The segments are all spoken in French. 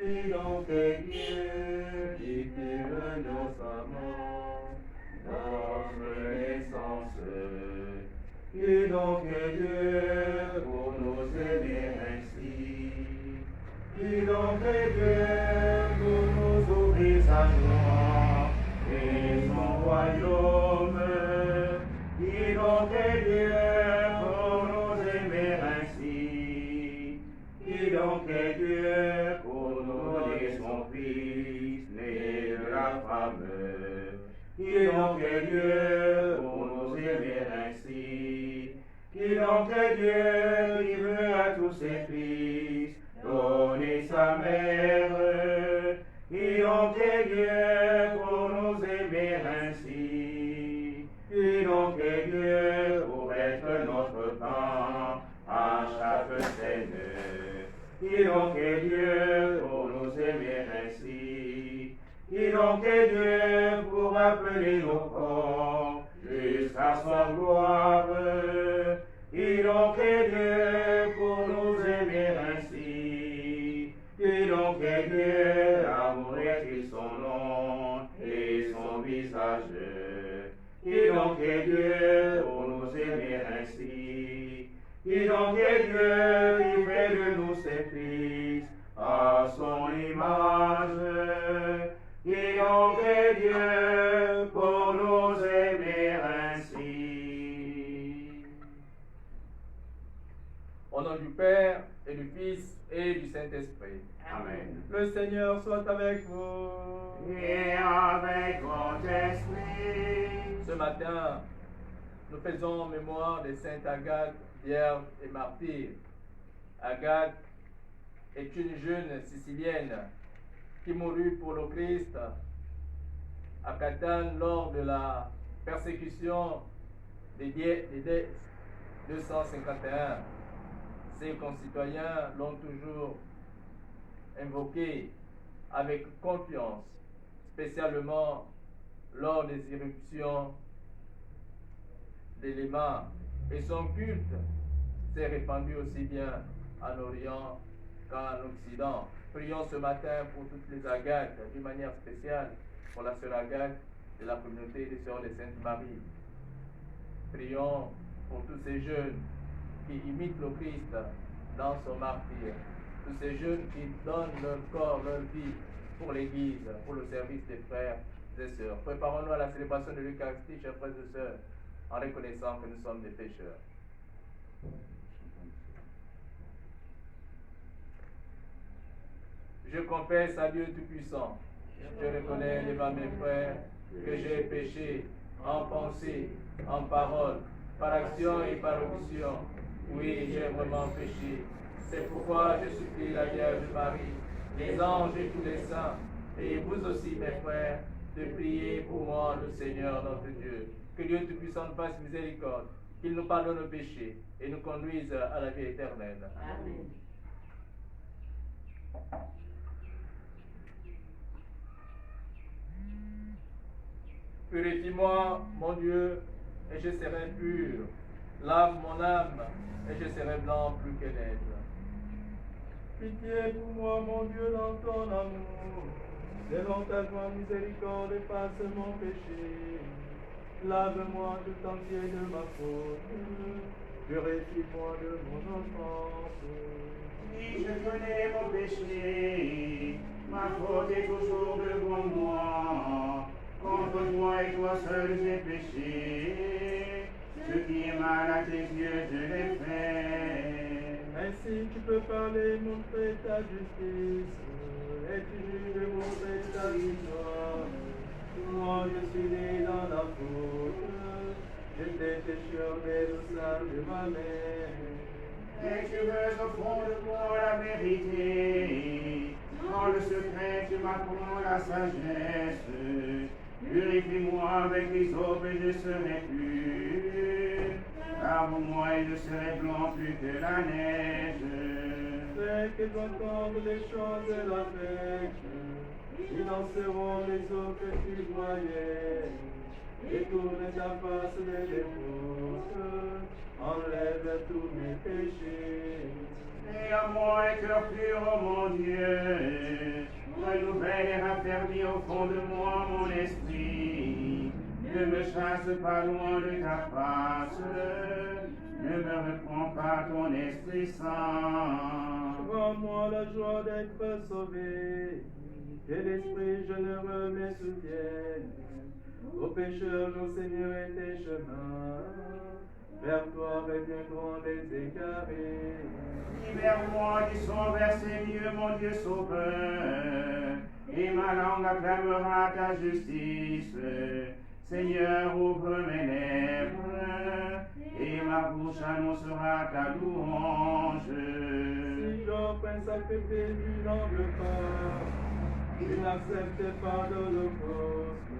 Qui donc est Dieu, dit-il innocemment, notre naissance? Qui donc est Dieu pour nous aimer ainsi? Qui donc est Dieu pour nous ouvrir sa joie et son royaume? Qui donc est Dieu pour nous aimer ainsi? Qui donc est Dieu pour nous donner son Fils, né de la femme? Qui donc est Dieu pour nous aimer ainsi? Qui donc est Dieu qui veut à tous ses fils donner sa mère? Qui donc est Dieu pour nous aimer ainsi? Qui donc est Dieu pour être notre pain à chaque scène? Qui donc est Dieu pour nous aimer ainsi? Qui donc est Dieu pour appeler nos corps jusqu'à sa gloire? Qui donc est Dieu pour nous aimer ainsi? Qui donc est Dieu, amour est-il son nom et son visage? Qui donc est Dieu pour nous aimer ainsi? Qui donc est Dieu qui fait de nous ses fils à son image? Qui donc est Dieu pour nous aimer ainsi? Au nom du Père et du Fils et du Saint-Esprit. Amen. Le Seigneur soit avec vous. Et avec votre esprit. Ce matin, nous faisons mémoire des saintes Agathe, vierge et martyre. Agathe est une jeune Sicilienne qui mourut pour le Christ à Catane lors de la persécution des 251. Ses concitoyens l'ont toujours invoqué avec confiance, spécialement lors des éruptions d'éléments, et son culte s'est répandu aussi bien en Orient qu'en Occident. Prions ce matin pour toutes les Agathes, d'une manière spéciale pour la sœur Agathe de la communauté des Sœurs de Sainte-Marie. Prions pour tous ces jeunes qui imitent le Christ dans son martyre, tous ces jeunes qui donnent leur corps, leur vie pour l'Église, pour le service des frères et sœurs. Préparons-nous à la célébration de l'Eucharistie, chers frères et sœurs, en reconnaissant que nous sommes des pécheurs. Je confesse à Dieu Tout-Puissant, je reconnais devant mes frères que j'ai péché en pensée, en parole, par action et par omission. Oui, j'ai vraiment péché. C'est pourquoi je supplie la Vierge Marie, les anges et tous les saints, et vous aussi, mes frères, de prier pour moi, le Seigneur notre Dieu. Que Dieu Tout-Puissant nous fasse miséricorde, qu'il nous pardonne nos péchés et nous conduise à la vie éternelle. Amen. Purifie-moi, mon Dieu, et je serai pur. Lave mon âme, et je serai blanc plus que neige. Pitié pour moi, mon Dieu, dans ton amour. Selon ta grande miséricorde, efface mon péché. Lave-moi tout entier de ma faute. Purifie-moi de mon offense. Oui, je connais mon péché, ma faute est toujours devant moi. Contre toi et toi seul j'ai péché, ce qui est mal à tes yeux je l'ai fait. Ainsi tu peux parler, montrer ta justice, et tu juges montrer ta victoire. Moi je suis né dans la faute, j'étais pécheur dès le sein de ma mère. Et tu veux au fond de moi la vérité, dans le secret tu m'apprends la sagesse. Purifie-moi avec les eaux et je serai pur. Lave-moi et je serai blanc plus que la neige. Fais que j'entende les chants de la fête, ils danseront les eaux que tu voyais. Détourne ta face de l'époque, enlève tous mes péchés. Et à moi un cœur pur, oh mon Dieu. et raffermis au fond de moi mon esprit. Ne me chasse pas loin de ta face, ne me reprends pas ton Esprit Saint. Rends-moi la joie d'être sauvé, que l'esprit généreux me soutienne. Aux pécheurs, j'enseignerai tes chemins, vers toi reviendront les égarés. Libère-moi du sombre Seigneur, mon Dieu sauveur, et ma langue acclamera ta justice. Seigneur, ouvre mes lèvres, et ma bouche annoncera ta louange. Si j'offre un sacrifice, tu n'en veux pas, tu n'acceptes pas d'holocauste.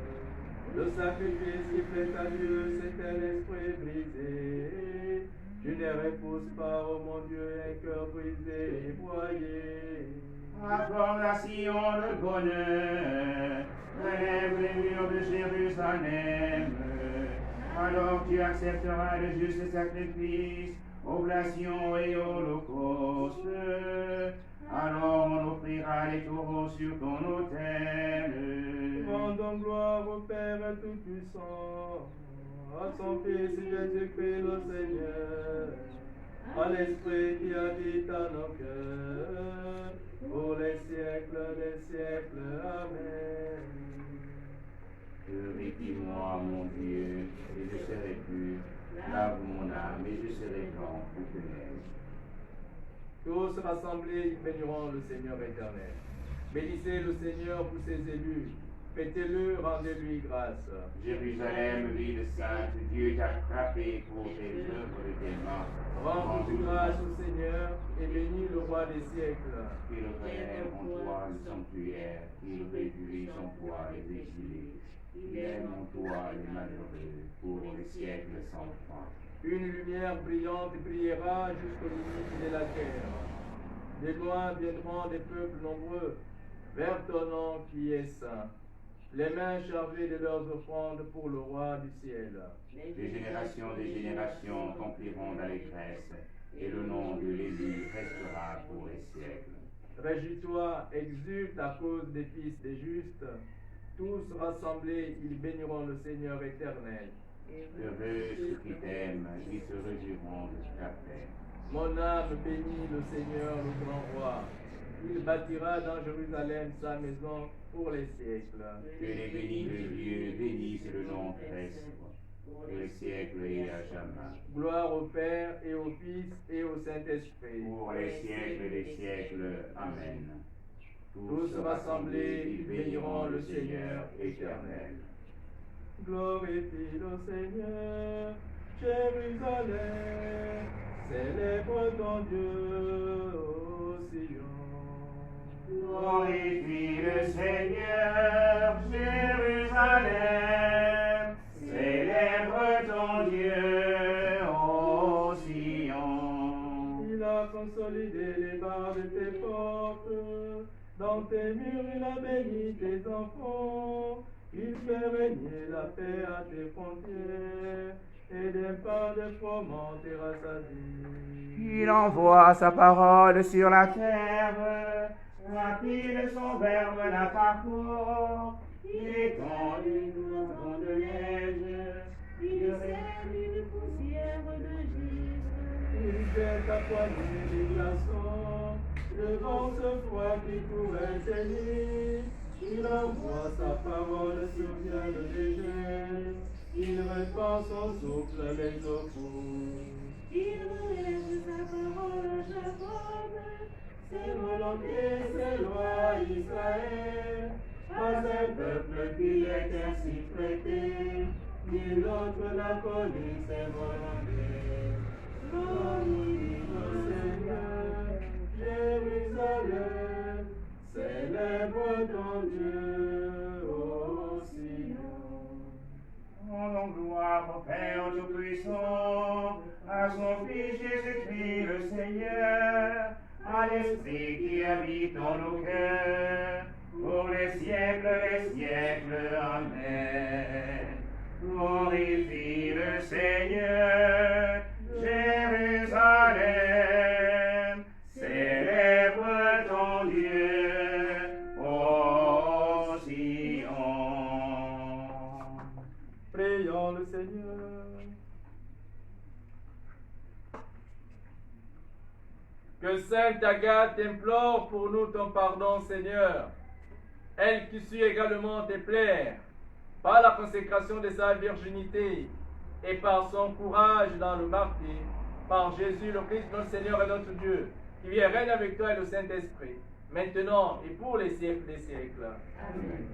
Le sacrifice qui plaît à Dieu, c'est un esprit brisé. Tu ne repousses pas, ô mon Dieu, un cœur brisé et broyé. Accorde à Sion le bonheur, relève les murs de Jérusalem. Alors tu accepteras le juste sacrifice, oblation et holocauste. Alors on offrira les taureaux sur ton autel. Rendons gloire au Père Tout-Puissant, à son Fils Jésus-Christ le Seigneur, à l'Esprit qui habite à nos cœurs, pour les siècles des siècles. Amen. Purifie-moi, mon Dieu, et je serai pur. Lave mon âme, et je serai blanc pour que neige. Tous rassemblés, ils béniront le Seigneur éternel. Bénissez le Seigneur pour ses élus. Fêtez-le, rendez-lui grâce. Jérusalem, ville sainte, Dieu t'a frappé pour tes œuvres de tes mains. Rends toute grâce au Seigneur et bénis le roi des siècles. Qu'il relève en toi le sanctuaire, qu'il réduise en toi les exilés. Qu'il aime en toi les malheureux pour les siècles sans fin. Une lumière brillante brillera jusqu'aux limites de la terre. De loin viendront des peuples nombreux vers ton nom qui est saint. Les mains chargées de leurs offrandes pour le roi du ciel. Des générations compliront d'allégresse, et le nom de l'élu restera pour les siècles. Réjouis-toi, exulte à cause des fils des justes. Tous rassemblés, ils béniront le Seigneur éternel. Heureux ceux qui t'aiment, ils se réjouiront de ta paix. Mon âme bénit le Seigneur, le grand roi. Il bâtira dans Jérusalem sa maison pour les siècles. Que les bénis de Dieu bénissent le nom très saint, pour les siècles et à jamais. Gloire au Père et au Fils et au Saint-Esprit. Pour les siècles des siècles. Amen. Tous rassemblés, ils béniront le Seigneur éternel. Glorifie le Seigneur, Jérusalem, célèbre ton Dieu au Sion. Glorifie le Seigneur, Jérusalem, célèbre ton Dieu au Sion. Il a consolidé les barres de tes portes, dans tes murs il a béni tes enfants. Il fait régner la paix à tes frontières, et des pains de froment tes rassasies. Il envoie sa parole sur la terre, rapide son verbe la parcourt. Il étend une grande de neige, il sème une poussière de givre. Il jette à poignée les glaçons, le vent se froid qui courait ses nuits. Il envoie sa parole sur bien le léger, il répand son souffle les eaux courent. Il relève sa parole à Jacob, Ses volontés, ses lois, Israël, pas un peuple qui est ainsi traité, nul autre n'a connu ses volontés. Glorifie le Seigneur, Jérusalem, célèbre ton Dieu au Sion. Rendons gloire au Père Tout-Puissant, à son Fils Jésus-Christ le Seigneur, à l'Esprit qui habite dans nos cœurs, pour les siècles des siècles. Amen. Glorifie le Seigneur, Jérusalem, célèbre ton Dieu au sainte Agathe implore pour nous ton pardon, Seigneur. Elle qui sut également te plaire, par la consécration de sa virginité et par son courage dans le martyre, par Jésus le Christ, notre Seigneur et notre Dieu, qui vit et règne avec toi et le Saint-Esprit, maintenant et pour les siècles des siècles. Amen.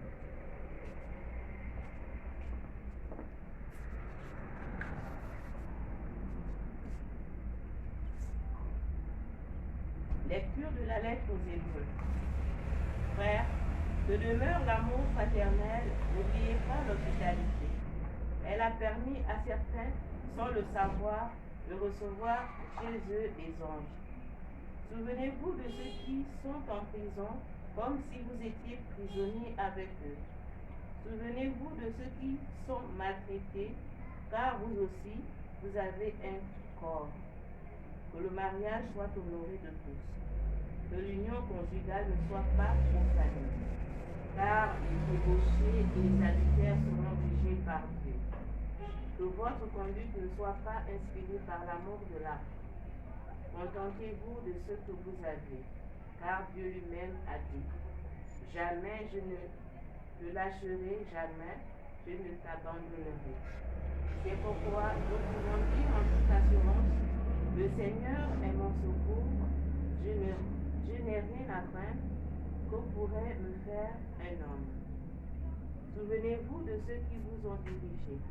Lecture de la lettre aux Hébreux. Frères, que demeure l'amour fraternel, n'oubliez pas l'hospitalité. Elle a permis à certains, sans le savoir, de recevoir chez eux des anges. Souvenez-vous de ceux qui sont en prison, comme si vous étiez prisonniers avec eux. Souvenez-vous de ceux qui sont maltraités, car vous aussi, vous avez un corps. Que le mariage soit honoré de tous. Que l'union conjugale ne soit pas profanée, car les débauchés et les adultères seront jugés par Dieu. Que votre conduite ne soit pas inspirée par l'amour de l'argent. Contentez-vous de ce que vous avez, car Dieu lui-même a dit, jamais je ne te lâcherai, jamais je ne t'abandonnerai. C'est pourquoi nous pouvons dire en toute assurance, le Seigneur est mon secours, je n'ai rien à craindre, que pourrait me faire un homme. Souvenez-vous de ceux qui vous ont dirigés.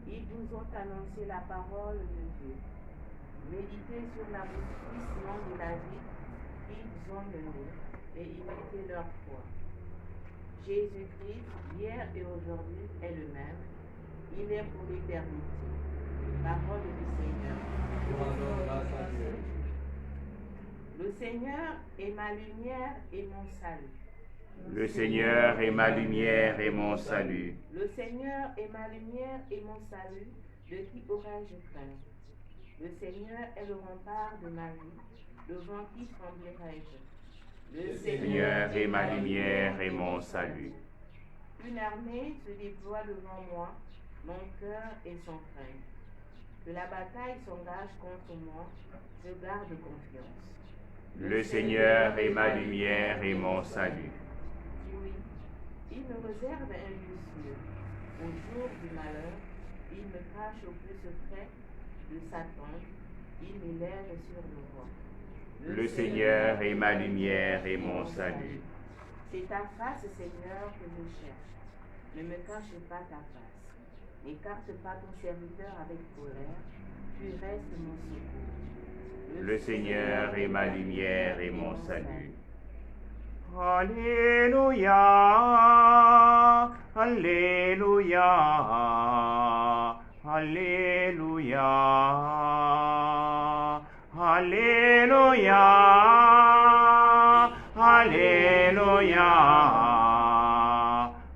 Ils vous ont annoncé la parole de Dieu. Méditez sur l'aboutissement de la vie qu'ils ont menée et imitez leur foi. Jésus-Christ, hier et aujourd'hui, est le même. Il est pour l'éternité. Parole du Seigneur. Le Seigneur est ma lumière et mon salut. Le Seigneur est ma lumière et mon salut. Le Seigneur est ma lumière et mon salut, de qui aurais-je crainte? Le Seigneur est le rempart de ma vie, devant qui tremblerai-je? Le Seigneur est ma lumière et mon salut. Une armée se déploie devant moi, mon cœur est sans crainte. Que la bataille s'engage contre moi, je garde confiance. Le Seigneur est ma lumière et mon salut. Oui, il me réserve un lieu sûr. Au jour du malheur, il me cache au plus secret de Satan, il m'élève sur le roi. Le Seigneur est ma lumière et mon salut. C'est ta face, Seigneur, que je cherche. Ne me cache pas ta face. N'écarte pas ton serviteur avec colère. Tu restes mon secours. Le Seigneur est ma lumière et mon salut. Alléluia, Alléluia, Alléluia, Alléluia, Alléluia,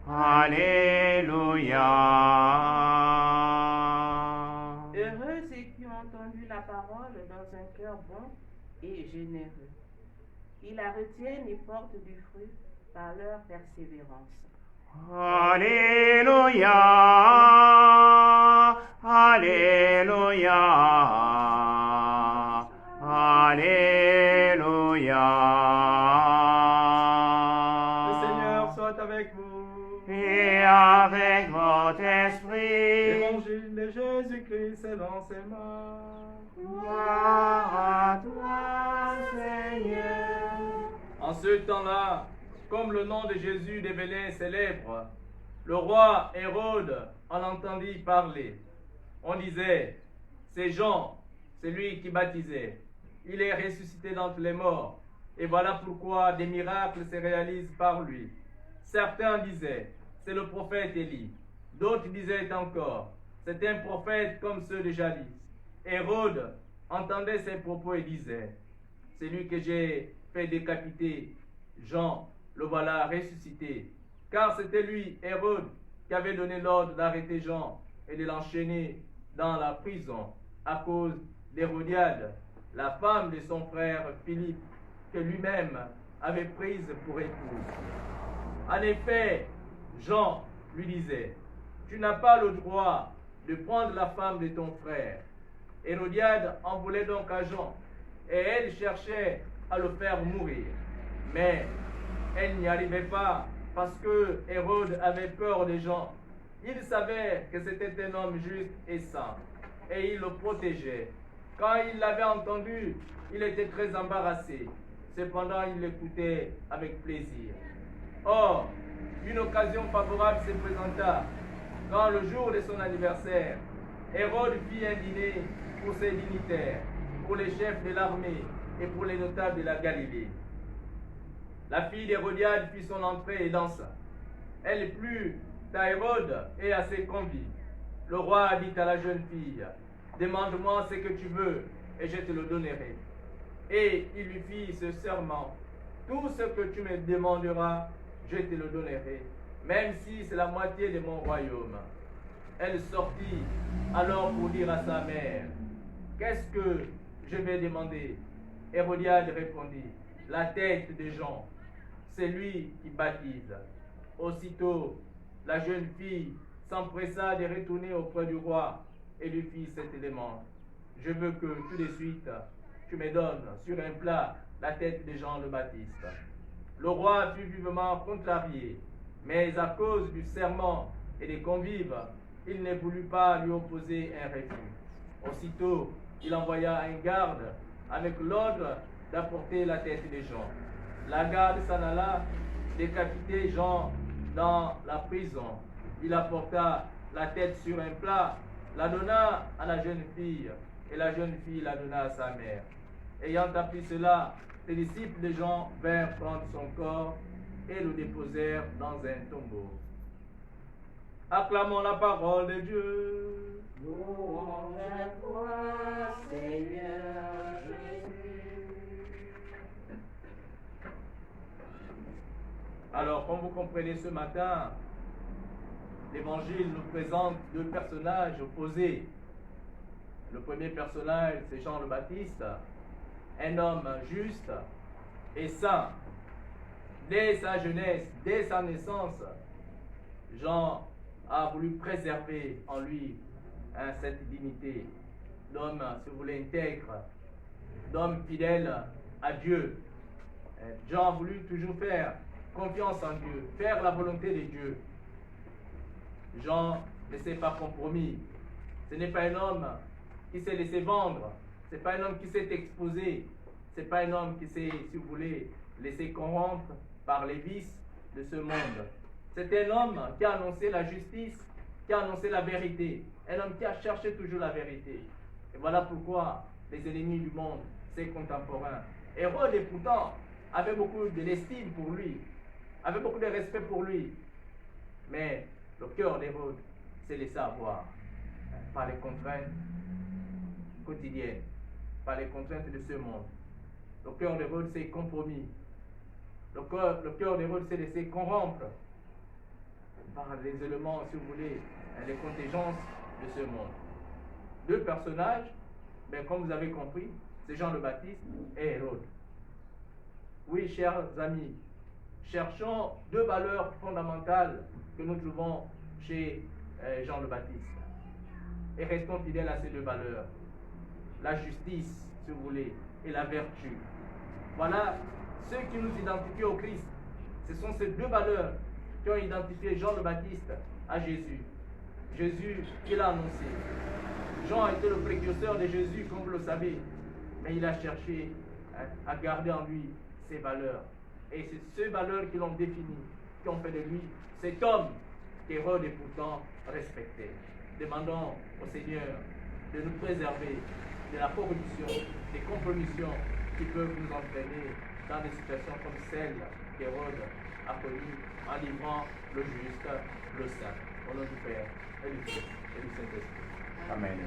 Alléluia. Heureux ceux qui ont entendu la parole dans un cœur bon et généreux, qui la retiennent et portent du fruit par leur persévérance. Alléluia, Alléluia, Alléluia. Le Seigneur soit avec vous. Et avec votre esprit. Évangile de Jésus-Christ selon ses mains. Gloire à toi, Seigneur. En ce temps-là, comme le nom de Jésus devenait célèbre, le roi Hérode en entendit parler. On disait, c'est Jean, c'est lui qui baptisait. Il est ressuscité d'entre les morts, et voilà pourquoi des miracles se réalisent par lui. Certains disaient, c'est le prophète Élie. D'autres disaient encore, c'est un prophète comme ceux de jadis. Hérode entendait ces propos et disait, c'est lui que j'ai fait décapiter. Jean, le voilà ressuscité. Car c'était lui, Hérode, qui avait donné l'ordre d'arrêter Jean et de l'enchaîner dans la prison à cause d'Hérodiade, la femme de son frère Philippe, que lui-même avait prise pour épouse. En effet, Jean lui disait, tu n'as pas le droit de prendre la femme de ton frère. Hérodiade en voulait donc à Jean. et elle cherchait à le faire mourir. Mais elle n'y arrivait pas parce que Hérode avait peur des gens. Il savait que c'était un homme juste et saint et il le protégeait. Quand il l'avait entendu, il était très embarrassé. Cependant, il l'écoutait avec plaisir. Or, une occasion favorable se présenta. Quand le jour de son anniversaire, Hérode fit un dîner pour ses dignitaires, pour les chefs de l'armée et pour les notables de la Galilée. La fille d'Hérodiade fit son entrée et dansa. Elle plut à Hérode et à ses convives. Le roi dit à la jeune fille, « Demande-moi ce que tu veux, et je te le donnerai. » Et il lui fit ce serment, « Tout ce que tu me demanderas, je te le donnerai, même si c'est la moitié de mon royaume. » Elle sortit alors pour dire à sa mère, « Qu'est-ce que je vais demander ?» Hérodiade répondit, « La tête de Jean, c'est lui qui baptise. » Aussitôt, la jeune fille s'empressa de retourner auprès du roi et lui fit cet élément. « Je veux que tout de suite tu me donnes sur un plat la tête de Jean le Baptiste. » Le roi fut vivement contrarié, mais à cause du serment et des convives, il ne voulut pas lui opposer un refus. Aussitôt, il envoya un garde avec l'ordre d'apporter la tête de Jean. La garde s'en alla décapiter Jean dans la prison. Il apporta la tête sur un plat, la donna à la jeune fille, et la jeune fille la donna à sa mère. Ayant appris cela, les disciples de Jean vinrent prendre son corps et le déposèrent dans un tombeau. Acclamons la parole de Dieu. Louange à toi, Seigneur Jésus. Alors, comme vous comprenez ce matin, l'Évangile nous présente deux personnages opposés. Le premier personnage, c'est Jean le Baptiste, un homme juste et saint. Dès sa jeunesse, dès sa naissance, Jean a voulu préserver en lui cette dignité d'homme, si vous voulez, intègre, d'homme fidèle à Dieu. Jean a voulu toujours faire confiance en Dieu, faire la volonté de Dieu. Jean ne s'est pas compromis. Ce n'est pas un homme qui s'est laissé vendre. Ce n'est pas un homme qui s'est exposé. Ce n'est pas un homme qui s'est, si vous voulez, laissé corrompre par les vices de ce monde. C'est un homme qui a annoncé la justice, qui a annoncé la vérité. Un homme qui a cherché toujours la vérité. Et voilà pourquoi les ennemis du monde, ses contemporains, Hérode, et pourtant, avait beaucoup de l'estime pour lui, avait beaucoup de respect pour lui. Mais le cœur d'Hérode s'est laissé avoir par les contraintes quotidiennes, par les contraintes de ce monde. Le cœur d'Hérode s'est compromis. Le cœur d'Hérode s'est laissé corrompre par les éléments, si vous voulez, les contingences de ce monde. Deux personnages, mais comme vous avez compris, c'est Jean le Baptiste et Hérode. Oui, chers amis, cherchons deux valeurs fondamentales que nous trouvons chez Jean le Baptiste. Et restons fidèles à ces deux valeurs. La justice, si vous voulez, et la vertu. Voilà ce qui nous identifie au Christ. Ce sont ces deux valeurs qui ont identifié Jean le Baptiste à Jésus. Jésus, il a annoncé. Jean était le précurseur de Jésus, comme vous le savez, mais il a cherché à garder en lui ses valeurs. Et c'est ces valeurs qui l'ont défini, qui ont fait de lui cet homme qu'Hérode est pourtant respecté. Demandons au Seigneur de nous préserver de la corruption, des compromissions qui peuvent nous entraîner dans des situations comme celle qu'Hérode a connues en livrant le juste, le saint. Au nom du Père et du Fils et du Saint-Esprit. Amen.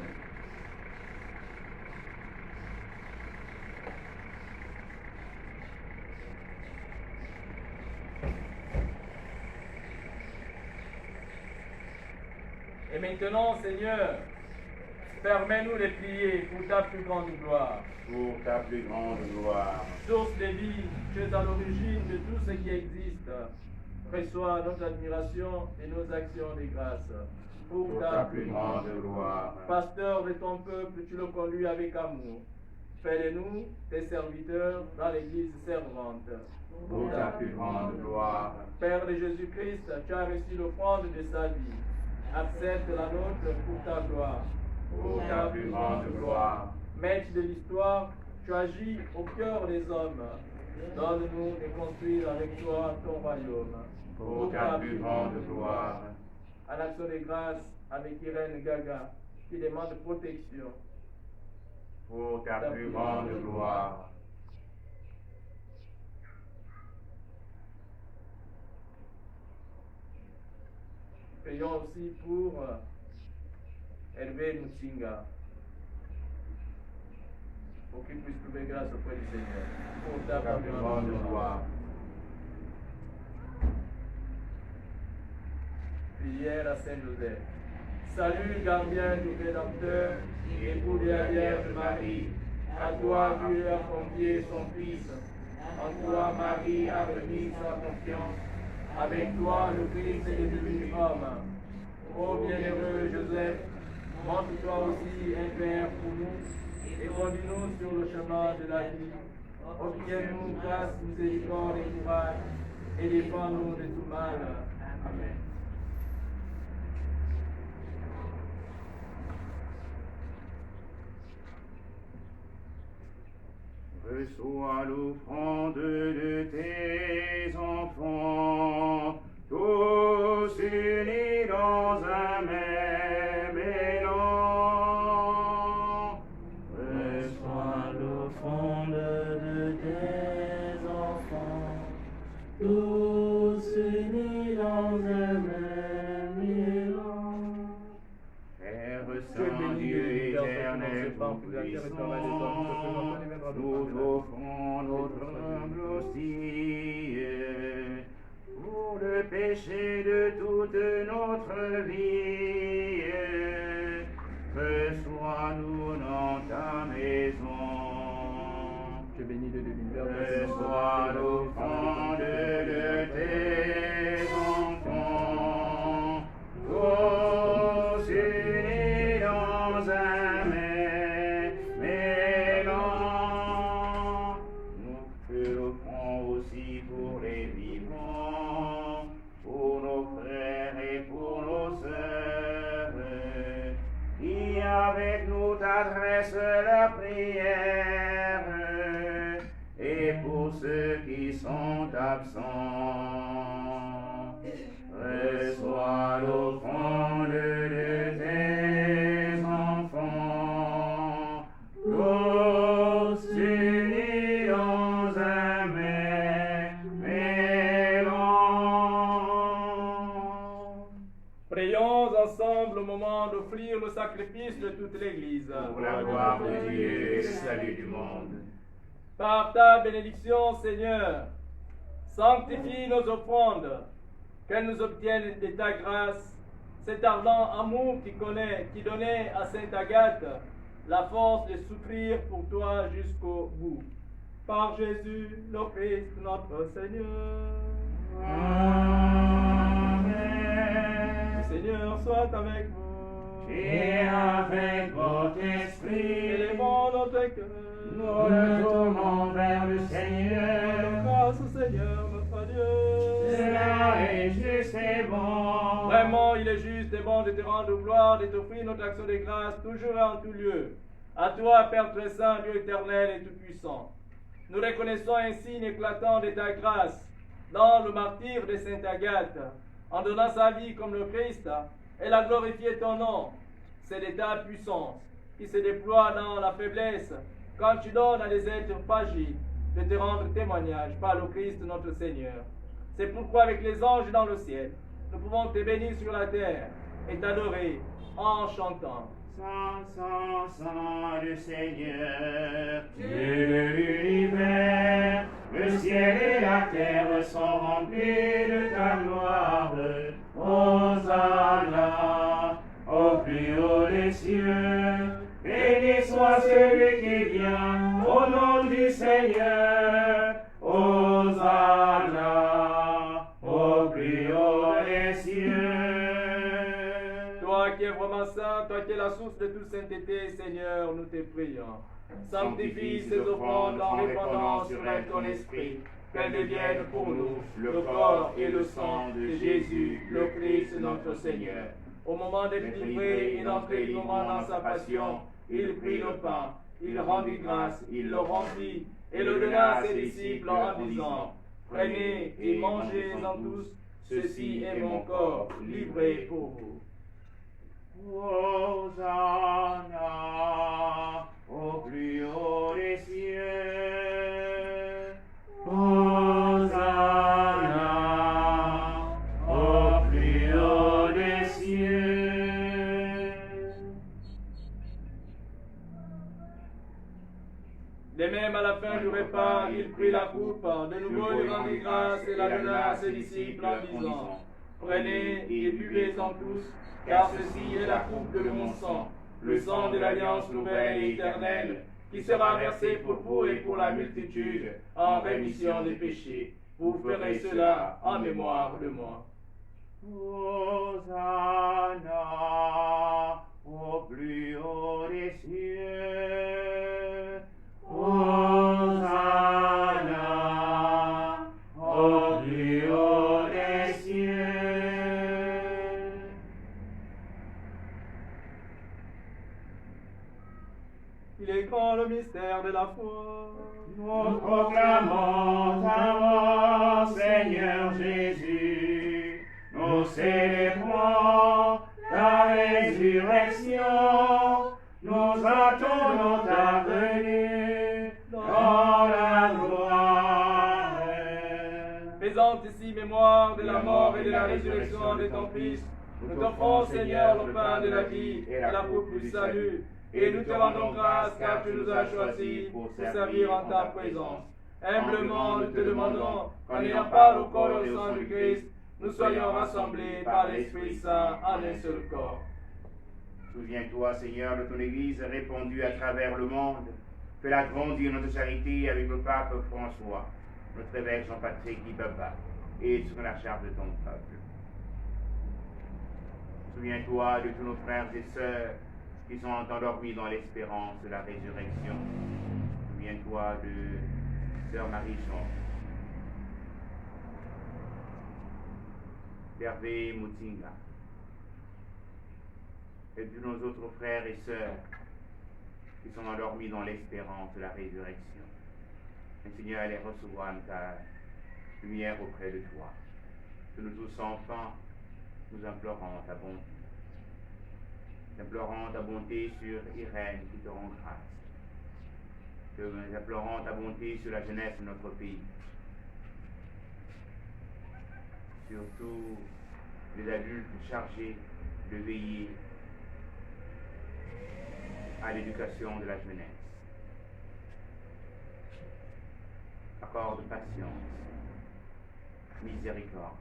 Et maintenant, Seigneur, permets-nous de prier pour ta plus grande gloire. Pour ta plus grande gloire. Source de vie, tu es à l'origine de tout ce qui existe. Reçois notre admiration et nos actions de grâce. Pour ta plus grande gloire. Pasteur de ton peuple, tu le conduis avec amour. Fais de nous tes serviteurs dans l'Église servante. Pour ta plus grande gloire. Père de Jésus-Christ, tu as reçu l'offrande de sa vie. Accepte la nôtre pour ta gloire. Pour ta plus grande gloire. Maître de l'histoire, tu agis au cœur des hommes. Donne-nous de construire avec toi ton royaume. Pour ta plus grande gloire. En action de grâce avec Irène Gaga, qui demande protection. Pour ta plus grande gloire. Prions aussi pour Hervé Mutsinga, pour qu'il puisse trouver grâce auprès du Seigneur. Pour ta Pour ta plus grande gloire. Prière à Saint-Joseph. Salut, gardien du Rédempteur, et pour la Vierge Marie. À toi, Dieu a confié son Fils. En toi, Marie a remis sa confiance. Avec toi, le Christ est devenu homme. Ô bienheureux Joseph, montre-toi aussi un Père pour nous et conduis-nous sur le chemin de la vie. Obtiens-nous grâce, miséricorde et courage et défends-nous de tout mal. Amen. Reçois l'offrande de tes enfants, tous unis dans un même élan. Reçois l'offrande de tes enfants, tous unis dans un même élan. Père Saint, Dieu éternel, tout-puissant, nous offrons notre humble hostie pour le péché de toute notre vie. Reçois-nous dans ta maison. Je bénis de l'univers. Reçois l'offrande de tes enfants, tous unis dans un même élan. Nous te l'offrons aussi pour les vivants, pour nos frères et pour nos sœurs, qui avec nous t'adressent la prière, et pour ceux qui sont absents. Reçois l'offrande de tes enfants, tous unis dans un même élan. Prions ensemble au moment d'offrir le sacrifice de toute l'Église. Pour la gloire de Dieu et le salut du monde. Par ta bénédiction, Seigneur, sanctifie nos offrandes, qu'elles nous obtiennent de ta grâce cet ardent amour qui donnait à Sainte Agathe la force de souffrir pour toi jusqu'au bout. Par Jésus, le Christ, notre Seigneur. Amen. Le Seigneur soit avec vous. Et avec votre esprit, Élevons notre cœur. nous le tournons vers le Seigneur. Grâce au Seigneur, notre Dieu. Cela est juste et bon. Vraiment, il est juste et bon de te rendre gloire, de t'offrir notre action de grâce, toujours et en tout lieu. À toi, Père très saint, Dieu éternel et tout-puissant. Nous reconnaissons un signe éclatant de ta grâce dans le martyre de Sainte Agathe. En donnant sa vie comme le Christ, elle a glorifié ton nom. C'est de ta puissance qui se déploie dans la faiblesse quand tu donnes à des êtres fragiles de te rendre témoignage par le Christ notre Seigneur. C'est pourquoi avec les anges dans le ciel, nous pouvons te bénir sur la terre et t'adorer en chantant. Saint, Saint, Saint, le Seigneur, Dieu de l'univers, le ciel et la terre sont remplis de ta gloire. Hosanna, au plus haut des cieux, béni soit celui qui vient au nom du Seigneur. Hosanna, au plus haut des cieux. Toi qui es vraiment saint, toi qui es la source de toute sainteté, Seigneur, nous te prions. Sanctifie ces offrandes en répandant sur elles ton esprit, qu'elles deviennent pour nous le corps et le sang de Jésus, le Christ notre Seigneur. Au moment d'être livré et d'entrer librement dans sa passion, il prit le pain, il rendit grâce, il le rompit et le donna à ses disciples en disant, prenez et mangez-en tous, ceci est mon corps livré pour vous. Hosanna au plus haut des cieux. Hosanna au plus haut des cieux. De même, à la fin du repas, il prit la coupe, de nouveau il rendit grâce et la donna à ses disciples en disant, prenez et buvez-en tous, car ceci est la coupe de mon sang, le sang de l'alliance nouvelle et éternelle, qui sera versé pour vous et pour la multitude en rémission des péchés. Vous ferez cela en mémoire de moi. Hosanna au plus haut des cieux. Hosanna au plus haut des cieux. Il est grand le mystère de la foi. Nous proclamons ta mort, Seigneur Jésus. Nous célébrons ta résurrection. Nous attendons ta venue dans la gloire. Faisant ici mémoire de la mort et de la résurrection de ton Fils, nous t'offrons, Seigneur, le pain de la vie et la coupe du salut. Et nous te rendons grâce car tu nous as choisis pour servir en ta présence. Humblement, nous te demandons qu'en ayant part au corps et au sang du Christ, nous soyons rassemblés par l'Esprit Saint en un seul corps. Souviens-toi, Seigneur, de ton Église répandue à travers le monde. Fais-la grandir notre charité avec le pape François, notre évêque Jean-Patrick Ibaba, et sur la charge de ton peuple. Souviens-toi de tous nos frères et sœurs qui sont endormis dans l'espérance de la résurrection. Souviens-toi de Sœur Marie-Jean, d'Hervé Moutinga, et de nos autres frères et sœurs qui sont endormis dans l'espérance de la résurrection. Et Seigneur, les recevoir ta lumière auprès de toi. Que nous tous enfants, nous implorons ta bonté. Nous implorons ta bonté sur Irène qui te rend grâce. Nous implorons ta bonté sur la jeunesse de notre pays. Surtout les adultes chargés de veiller à l'éducation de la jeunesse. Accorde patience, miséricorde.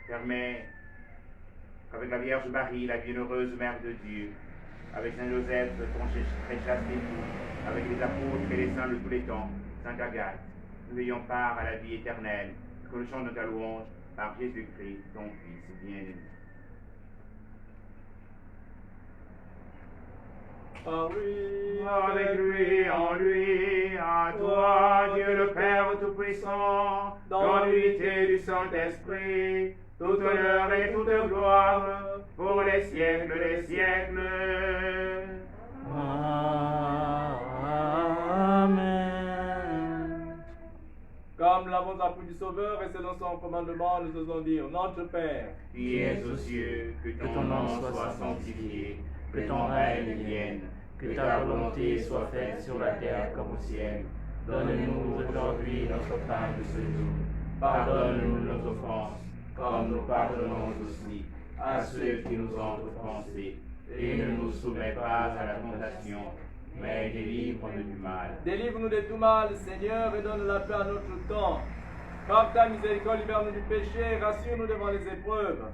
Permets qu'avec la Vierge Marie, la bienheureuse Mère de Dieu, avec Saint Joseph, ton très chaste époux, avec les apôtres et les saints de tous les temps, Sainte Agathe, nous ayons part à la vie éternelle, que nous chantons ta louange par Jésus-Christ, ton Fils bien-aimé. Avec lui, en lui, à toi, Dieu le Père Tout-Puissant, dans l'unité du Saint-Esprit, toute honneur et toute gloire, pour les siècles des siècles. Amen. Comme nous l'avons appris du Sauveur et selon son commandement, nous osons dire, notre Père, qui es aux cieux, que ton nom soit sanctifié, que ton règne vienne, que ta volonté soit faite sur la terre comme au ciel. Donne-nous aujourd'hui notre pain de ce jour. Pardonne-nous nos offenses, comme nous pardonnons aussi à ceux qui nous ont offensés. Et ne nous soumets pas à la tentation, mais délivre-nous du mal. Délivre-nous de tout mal, Seigneur, et donne la paix à notre temps. Par ta miséricorde, libère-nous du péché, rassure-nous devant les épreuves.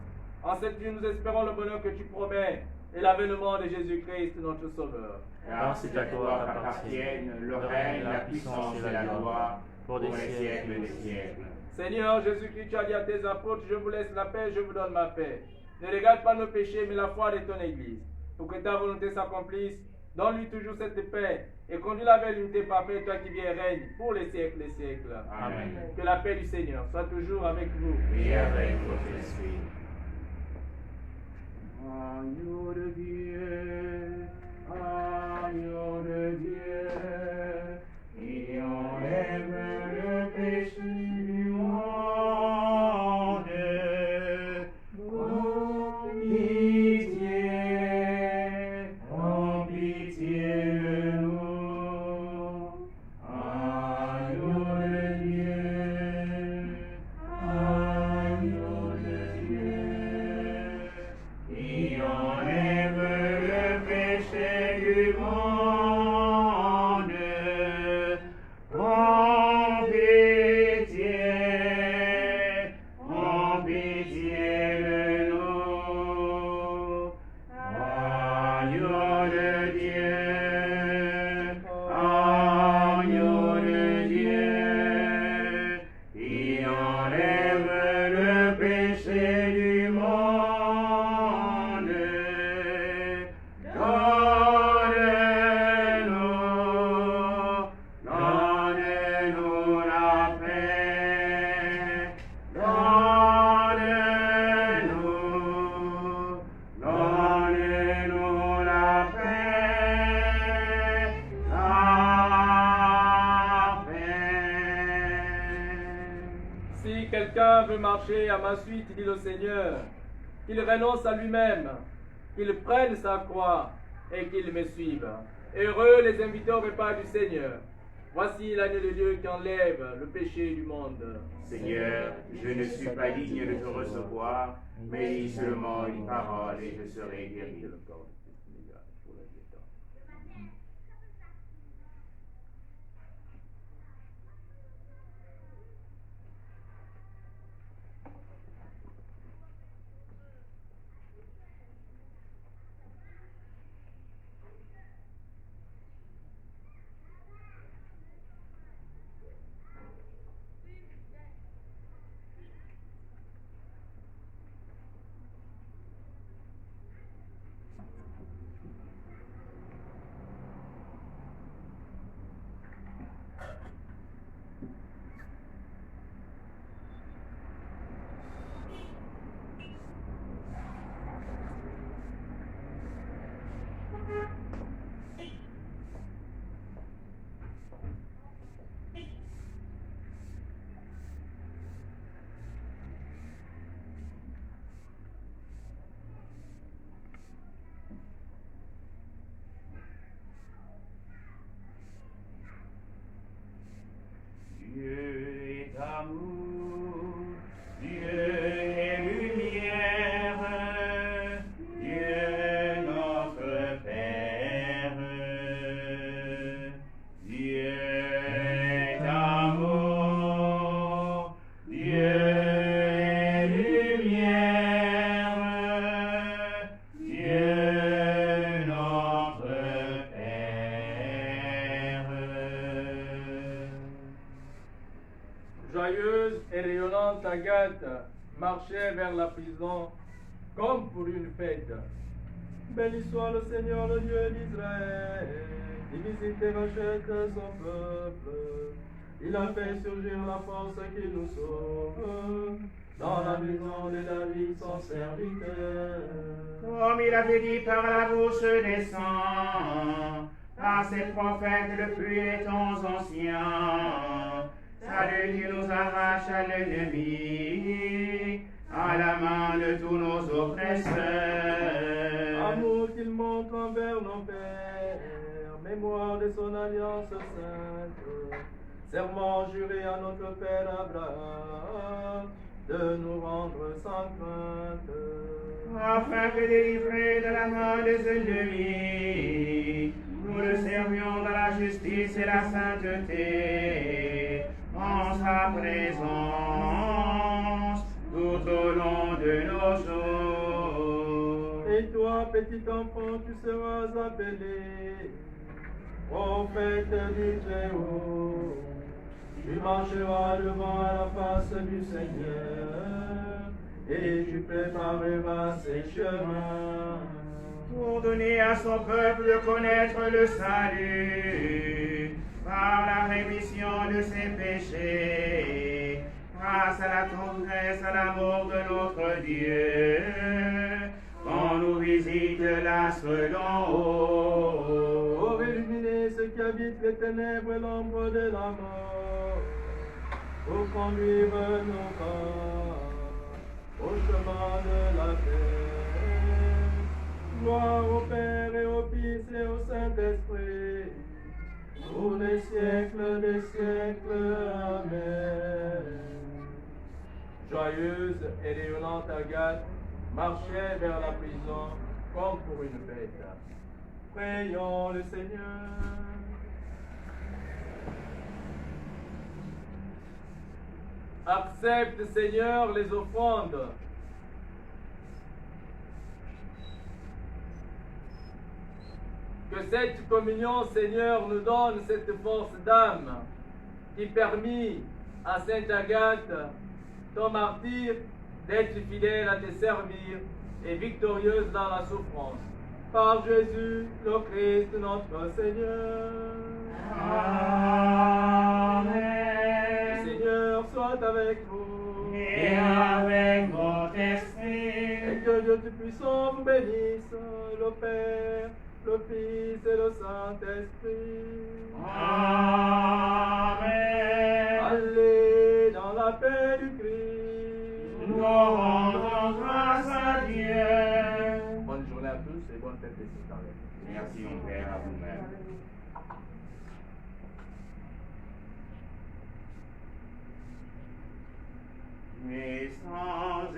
En cette vie, nous espérons le bonheur que tu promets et l'avènement de Jésus-Christ, notre Sauveur. Car c'est à toi qu'appartiennent le règne, la puissance et la gloire pour les siècles des siècles. Seigneur Jésus-Christ, tu as dit à tes apôtres, je vous laisse la paix, je vous donne ma paix. Ne regarde pas nos péchés, mais la foi de ton Église. Pour que ta volonté s'accomplisse, Donne-lui toujours cette paix et conduis-la vers l'unité parfaite, toi qui viens et règnes pour les siècles des siècles. Amen. Que la paix du Seigneur soit toujours avec vous. Et avec votre esprit. Agneau de Dieu, agneau de Dieu, qui enlève le péché du monde. En pitié de nous. Agneau de Dieu, agneau de Dieu, qui enlève le péché du monde. En pitié de nous. Agneau de Dieu, agneau de Dieu, qui enlève le péché du monde. Donne-nous la paix. Donne-nous la paix. La paix. Si quelqu'un veut marcher à ma suite, dit le Seigneur, qu'il renonce à lui-même, qu'il prenne sa croix et qu'il me suive. Heureux les invités au repas du Seigneur. Voici l'agneau de Dieu qui enlève le péché du monde. Seigneur, je ne suis pas digne de te recevoir, mais dis seulement une parole et je serai guéri. Dieu est amour, Dieu est lumière, Dieu notre Père. Dieu est amour, Dieu est lumière, Dieu notre Père. Joyeuse et rayonnante Agathe marchait vers la prison comme pour une fête. Béni soit le Seigneur, le Dieu d'Israël, qui visite et rachète son peuple. Il a fait surgir la force qui nous sauve dans la maison de David, son serviteur. Comme il avait dit par la bouche des saints, par ses prophètes depuis les temps anciens. Salut qui nous arrache à l'ennemi, à la main de tous nos oppresseurs. Amour qu'il montre envers nos pères, mémoire de son alliance sainte, serment juré à notre père Abraham, de nous rendre sans crainte. Afin que délivrés de la main des ennemis, nous le servions dans la justice et la sainteté, en sa présence, tout au long de nos jours. Et toi, petit enfant, tu seras appelé prophète du Très-Haut. Tu marcheras devant la face du Seigneur, et tu prépareras ses chemins. pour donner à son peuple de connaître le salut par la rémission de ses péchés, grâce à la tendresse, à l'amour de notre Dieu, quand nous visite l'astre d'en haut. Pour illuminer ceux qui habitent les ténèbres et l'ombre de la mort, pour conduire nos pas au chemin de la paix. Gloire au Père et au Fils et au Saint-Esprit, pour les siècles des siècles. Amen. Joyeuse et rayonnante Agathe marchait vers la prison comme pour une fête. Prions le Seigneur. Accepte, Seigneur, les offrandes. Que cette communion, Seigneur, nous donne cette force d'âme qui permit à Sainte Agathe, ton martyr, d'être fidèle à te servir et victorieuse dans la souffrance. Par Jésus, le Christ, notre Seigneur. Amen. Le Seigneur soit avec vous. Et avec votre esprit. Et que Dieu Tout-Puissant vous bénisse, le Père, le Fils et le Saint-Esprit. Amen. Allez dans la paix du Christ. Nous rendons grâce à Dieu. Bonne journée à tous et bonne fête des Saints. Merci, mon Père, à vous-même. Mais sans